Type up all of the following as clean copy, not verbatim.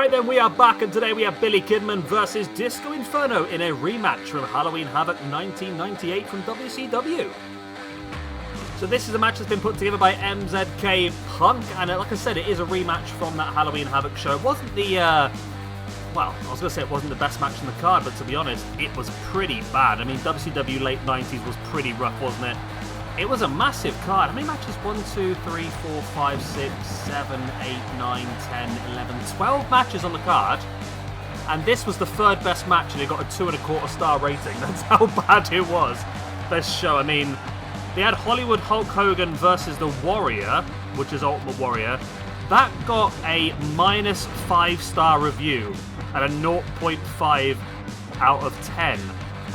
Right then, we are back, and today we have Billy Kidman versus Disco Inferno in a rematch from Halloween Havoc 1998 from WCW. So this is a match that's been put together by MZK Punk, and like I said, it is a rematch from that Halloween Havoc show. It wasn't the, well, I was going to say it wasn't the best match on the card, but to be honest, it was pretty bad. I mean, WCW late 90s was pretty rough, wasn't it? It was a massive card. How many matches? 1, 2, 3, 4, 5, 6, 7, 8, 9, 10, 11, 12 matches on the card. And this was the third best match, and it got a 2.25 star rating. That's how bad it was, this show. I mean, they had Hollywood Hulk Hogan versus The Warrior, which is Ultimate Warrior. That got a -5 star review and a 0.5 out of 10.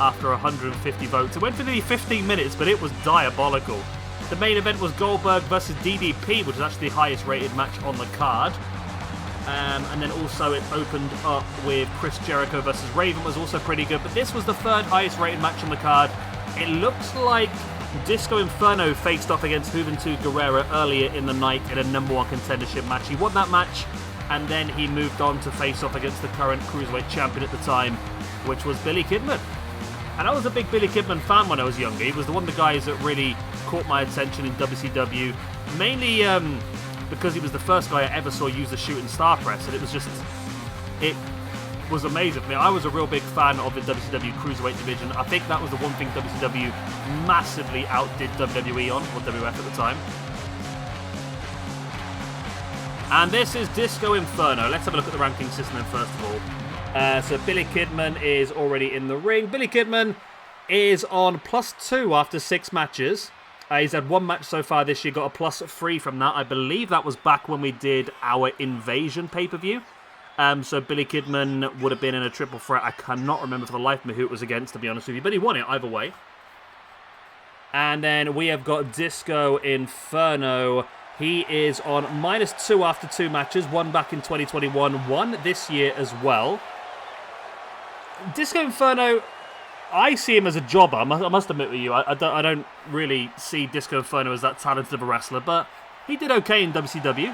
After 150 votes. It went for nearly 15 minutes, but it was diabolical. The main event was Goldberg versus DDP, which is actually the highest rated match on the card. And then also it opened up with Chris Jericho versus Raven, was also pretty good. But this was the third highest rated match on the card. It looks like Disco Inferno faced off against Juventud Guerrera earlier in the night in a #1 contendership match. He won that match, and then he moved on to face off against the current Cruiserweight champion at the time, which was Billy Kidman. And I was a big Billy Kidman fan when I was younger. He was one of the guys that really caught my attention in WCW, mainly because he was the first guy I ever saw use the shooting star press, and it was amazing for me. I was a real big fan of the WCW Cruiserweight Division. I think that was the one thing WCW massively outdid WWE on, or WF at the time. And this is Disco Inferno. Let's have a look at the ranking system then first of all. So Billy Kidman is already in the ring. Billy Kidman is on +2 after 6 matches. He's had 1 match so far this year, got a +3 from that. I believe that was back when we did our Invasion pay-per-view. So Billy Kidman would have been in a triple threat. I cannot remember for the life of me who it was against, to be honest with you. But he won it either way. And then we have got Disco Inferno. He is on -2 after 2 matches. 1 back in 2021. 1 this year as well. Disco Inferno, I see him as a jobber. I must admit with you, I don't really see Disco Inferno as that talented of a wrestler, but he did okay in WCW.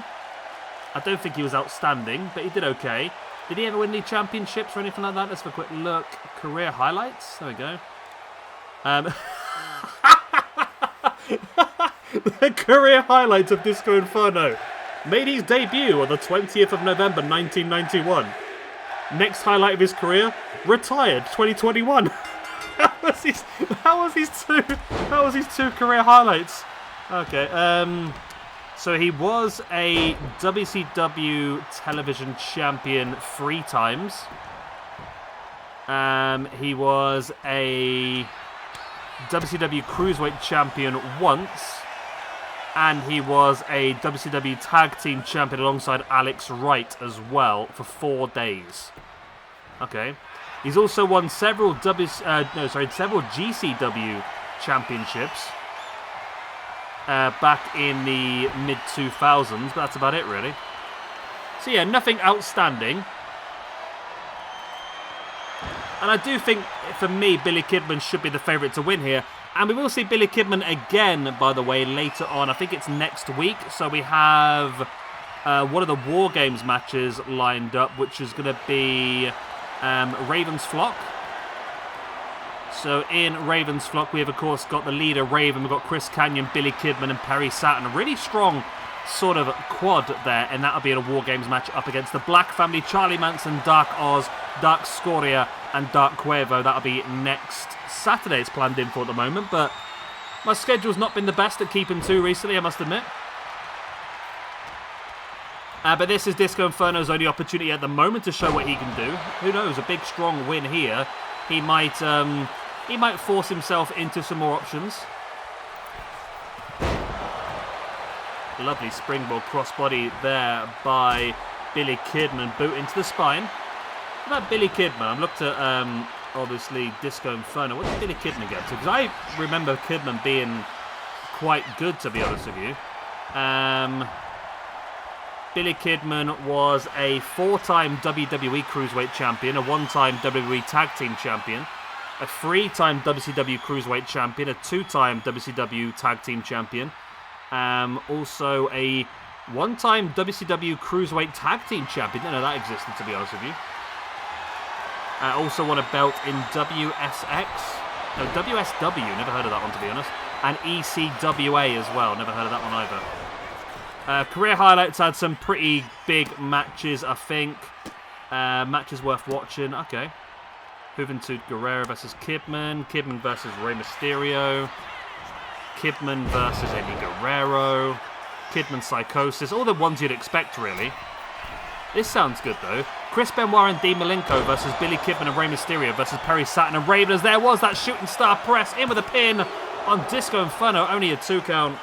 I don't think he was outstanding, but he did okay. Did he ever win any championships or anything like that? Let's have a quick look. Career highlights. There we go. The career highlights of Disco Inferno. Made his debut on the 20th of November 1991. Next highlight of his career, retired 2021. That was his two career highlights. Okay, so he was a WCW television champion 3 times. He was a WCW Cruiserweight champion once. And he was a WCW Tag Team Champion alongside Alex Wright as well for 4 days. Okay. He's also won several GCW championships back in the mid-2000s, but that's about it, really. So yeah, nothing outstanding. And I do think, for me, Billy Kidman should be the favourite to win here. And we will see Billy Kidman again, by the way, later on. I think it's next week. So we have one of the War Games matches lined up, which is going to be Raven's Flock. So in Raven's Flock, we have, of course, got the leader, Raven. We've got Chris Kanyon, Billy Kidman, and Perry Saturn. A really strong sort of quad there. And that'll be in a War Games match up against the Black Family, Charlie Manson, Dark Oz, Dark Scoria, and Dark Cuervo. That'll be next Saturday. It's planned in for at the moment, but my schedule's not been the best at keeping 2 recently, I must admit. But this is Disco Inferno's only opportunity at the moment to show what he can do. Who knows? A big, strong win here. He might force himself into some more options. Lovely springboard crossbody there by Billy Kidman. Boot into the spine. What about Billy Kidman? I've looked at, obviously, Disco Inferno. What did Billy Kidman get to? Because I remember Kidman being quite good, to be honest with you. Billy Kidman was a 4-time WWE Cruiserweight Champion, a 1-time WWE Tag Team Champion, a 3-time WCW Cruiserweight Champion, a 2-time WCW Tag Team Champion, also a One-time WCW Cruiserweight Tag Team Champion. Didn't know that existed, to be honest with you. Also won a belt in WSX. No, WSW. Never heard of that one, to be honest. And ECWA as well. Never heard of that one either. Career highlights had some pretty big matches, I think. Matches worth watching. Okay. Juventud Guerrero versus Kidman. Kidman versus Rey Mysterio. Kidman versus Eddie Guerrero. Kidman Psychosis. All the ones you'd expect, really. This sounds good, though. Chris Benoit and Dean Malenko versus Billy Kidman and Rey Mysterio versus Perry Saturn and Raven. As there was that shooting star press in with a pin on Disco Inferno. Only a 2 count.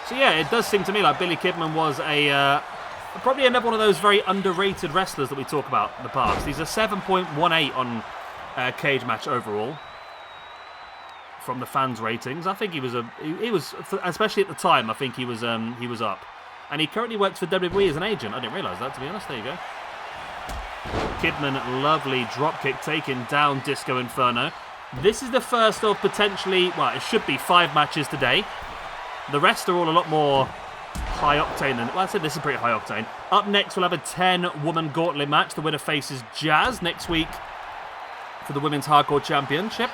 So yeah, it does seem to me like Billy Kidman was probably another one of those very underrated wrestlers that we talk about in the past. He's a 7.18 on Cage Match overall from the fans' ratings. I think he was especially at the time. I think he was up, and he currently works for WWE as an agent. I didn't realise that, to be honest. There you go. Kidman, lovely dropkick taking down Disco Inferno. This is the first of potentially, well, it should be 5 matches today. The rest are all a lot more high octane than, well, I said this is pretty high octane. Up next, we'll have a 10-woman gauntlet match. The winner faces Jazz next week for the Women's Hardcore Championship.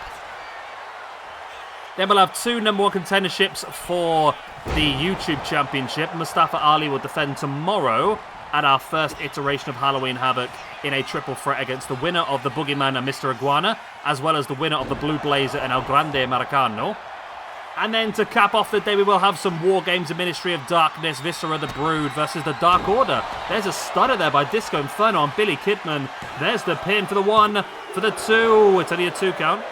Then we'll have 2 #1 contenderships for the YouTube Championship. Mustafa Ali will defend tomorrow at our first iteration of Halloween Havoc in a triple threat against the winner of the Boogeyman and Mr. Iguana, as well as the winner of the Blue Blazer and El Grande Americano. And then to cap off the day, we will have some War Games, a Ministry of Darkness, Viscera the Brood versus the Dark Order. There's a stunner there by Disco Inferno on Billy Kidman. There's the pin for the 1, for the 2. It's only a 2 count.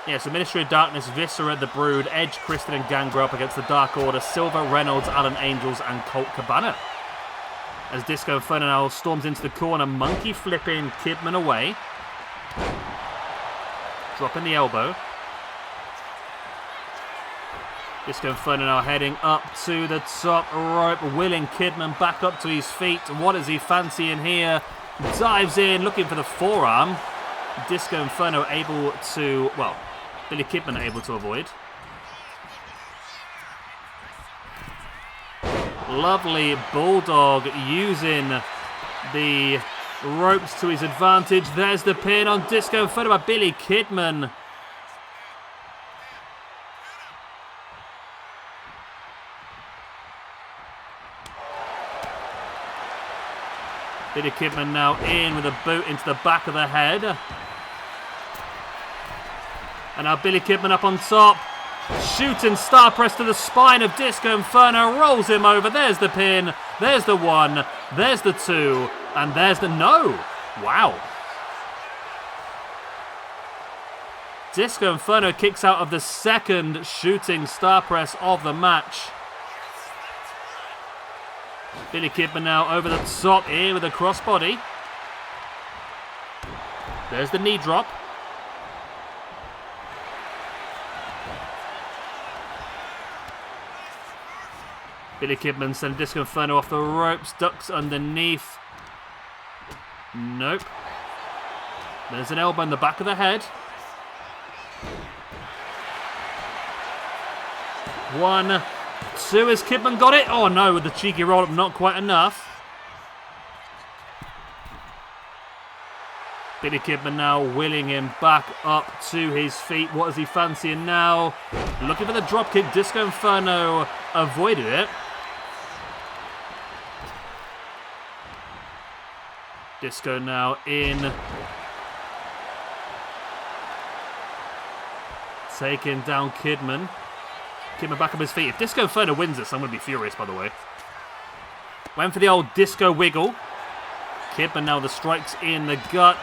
Yeah, so Ministry of Darkness, Viscera, The Brood, Edge, Kristen and Gangrel up against the Dark Order, Silver, Reynolds, Alan Angels and Colt Cabana. As Disco Inferno now storms into the corner, monkey flipping Kidman away. Dropping the elbow. Disco Inferno now heading up to the top rope, willing Kidman back up to his feet. What does he fancy in here? Dives in, looking for the forearm. Disco Inferno able to, well, Billy Kidman able to avoid. Lovely Bulldog using the ropes to his advantage. There's the pin on Disco Inferno by Billy Kidman. Billy Kidman now in with a boot into the back of the head. And now Billy Kidman up on top. Shooting star press to the spine of Disco Inferno. Rolls him over. There's the pin. There's the 1. There's the 2. And there's the no. Wow. Disco Inferno kicks out of the second shooting star press of the match. Billy Kidman now over the top here with a crossbody. There's the knee drop. Billy Kidman sending Disco Inferno off the ropes, ducks underneath. Nope. There's an elbow in the back of the head. 1, 2, has Kidman got it? Oh no, with the cheeky roll-up, not quite enough. Billy Kidman now willing him back up to his feet. What is he fancying now? Looking for the dropkick. Disco Inferno avoided it. Disco now in. Taking down Kidman. Kidman back on his feet. If Disco Inferno wins this, I'm going to be furious, by the way. Went for the old Disco Wiggle. Kidman now the strikes in the gut.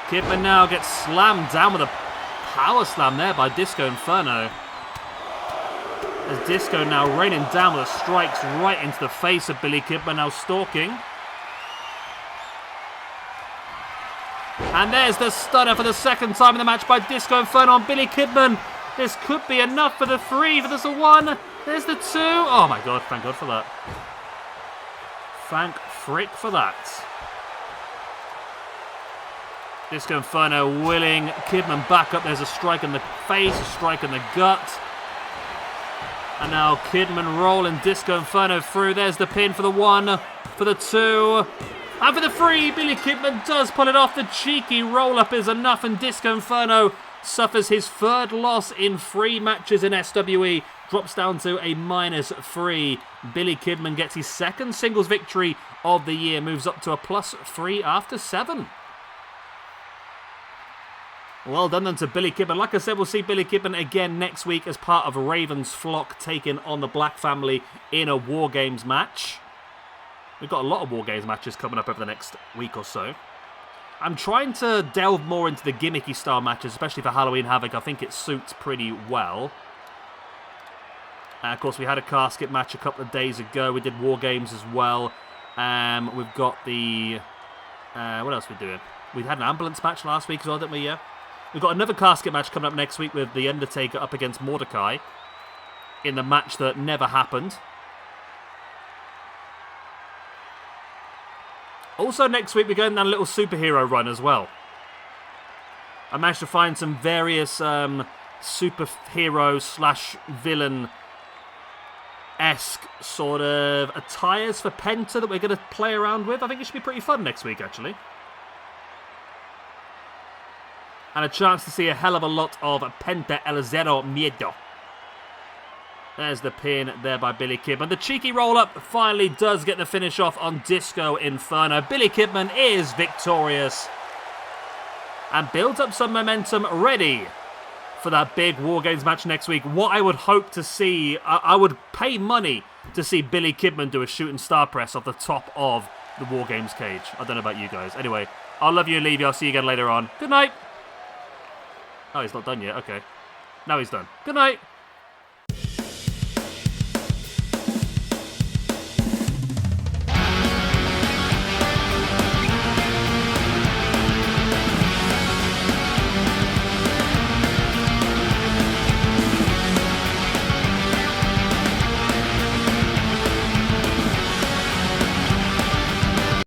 Kidman now gets slammed down with a power slam there by Disco Inferno. As Disco now raining down with the strikes right into the face of Billy Kidman, now stalking. And there's the stunner for the second time in the match by Disco Inferno on Billy Kidman. This could be enough for the 3, but there's a 1. There's the 2. Oh my god, thank God for that. Thank frick for that. Disco Inferno willing Kidman back up. There's a strike in the face, a strike in the gut. And now Kidman rolling Disco Inferno through. There's the pin for the 1, for the 2, and for the 3. Billy Kidman does pull it off. The cheeky roll-up is enough, and Disco Inferno suffers his 3rd loss in 3 matches in SWE. Drops down to a -3. Billy Kidman gets his 2nd singles victory of the year. Moves up to a +3 after 7. Well done then to Billy Kidman. Like I said, we'll see Billy Kidman again next week as part of Raven's flock taking on the Black family in a War Games match. We've got a lot of War Games matches coming up over the next week or so. I'm trying to delve more into the gimmicky style matches, especially for Halloween Havoc. I think it suits pretty well. Of course, we had a casket match a couple of days ago. We did War Games as well. We've got the... what else are we doing? We had an ambulance match last week as well, didn't we? Yeah. We've got another casket match coming up next week with The Undertaker up against Mordecai in the match that never happened. Also next week we're going down a little superhero run as well. I managed to find some various superhero slash villain-esque sort of attires for Penta that we're going to play around with. I think it should be pretty fun next week actually. And a chance to see a hell of a lot of Penta El Zero Miedo. There's the pin there by Billy Kidman. The cheeky roll-up finally does get the finish off on Disco Inferno. Billy Kidman is victorious. And builds up some momentum ready for that big War Games match next week. What I would hope to see, I would pay money to see Billy Kidman do a shooting star press off the top of the War Games cage. I don't know about you guys. Anyway, I'll love you and leave you. I'll see you again later on. Good night. Oh, he's not done yet. Okay. Now he's done. Good night.